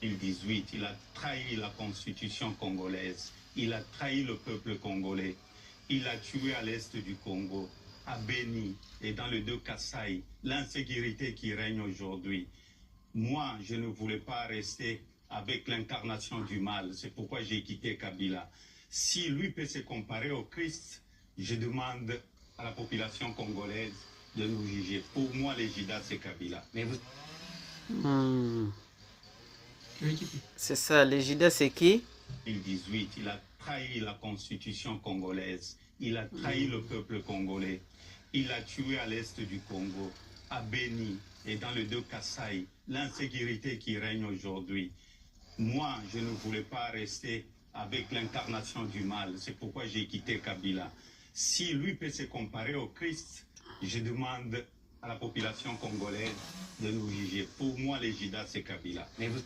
2018, il a trahi la constitution congolaise, il a trahi le peuple congolais, il a tué à l'est du Congo, à Beni et dans le deux Kasaï, l'insécurité qui règne aujourd'hui. Moi, je ne voulais pas rester avec l'incarnation du mal, c'est pourquoi j'ai quitté Kabila. Si lui peut se comparer au Christ, je demande à la population congolaise de nous juger. Pour moi, les Jida, c'est Kabila. Mais vous... C'est ça, les Jida, c'est qui? 2018, il a trahi la constitution congolaise, il a trahi le peuple congolais, il a tué à l'est du Congo, à Beni et dans le deux Kasaï, l'insécurité qui règne aujourd'hui. Moi, je ne voulais pas rester avec l'incarnation du mal, c'est pourquoi j'ai quitté Kabila. Si lui peut se comparer au Christ, je demande à la population congolaise de nous juger. Pour moi, les Jida, c'est Kabila. Mais vous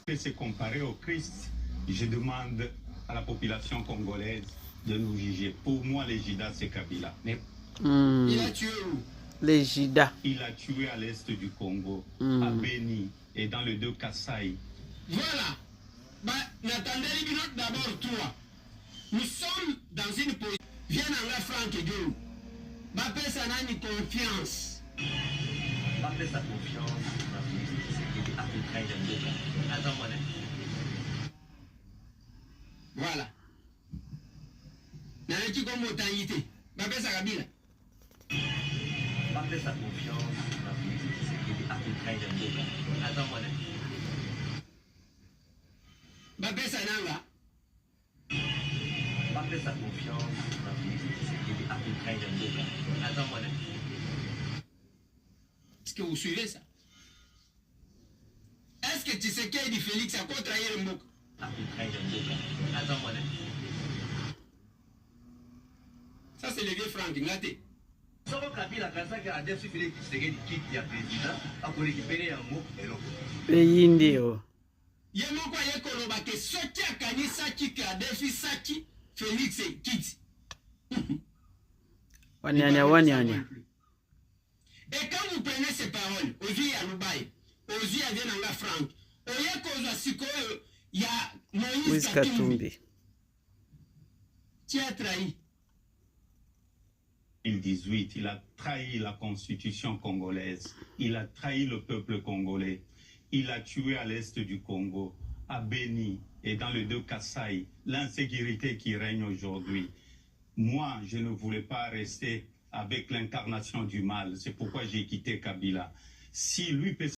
peut se comparer au Christ, je demande à la population congolaise de nous juger. Pour moi, les Jida, c'est Kabila. Mais il a tué où? Les Jida. Il a tué à l'est du Congo, à Beni et dans le deux Kasaï. Voilà. N'attendez d'abord toi. Nous sommes dans une position. Viens en la Franck et Dieu. Bappé ça n'a ni confiance. Bappé sa confiance. C'est à peu près de attends, moi. Voilà. N'allez-tu comme autorité? Bappé sa Kabila. Bappé sa confiance. C'est à peu près de attends, moi. Bappé sa nanga. Bappé sa confiance. C'est à peu près de attends, moi. Est-ce que vous suivez ça? Est-ce que tu sais qu'il dit Félix a quoi trahir le mot? À peu près de attends, moi. Ça, c'est le vieux Franck Ngaté. Soko Kabila Kazaka a déçu Félix Tshisekedi qui est président a récupéré un mot et l'autre. Pays ndio. Ye moko ye koloba ke soki akanisa ki Kadefi saki Félix Kiti. Wanyanya. Et quand vous prenez ces paroles, aux yeux à Lubaï, aux yeux à Vienanga Franck, au yeux qu'aux Asiko, il y a Moïse Katumbi. Tu as trahi. 2018, il a trahi la constitution congolaise, il a trahi le peuple congolais, il a tué à l'est du Congo, à Beni et dans le deux Kasaï, l'insécurité qui règne aujourd'hui. Moi, je ne voulais pas rester avec l'incarnation du mal, c'est pourquoi j'ai quitté Kabila. Si lui peut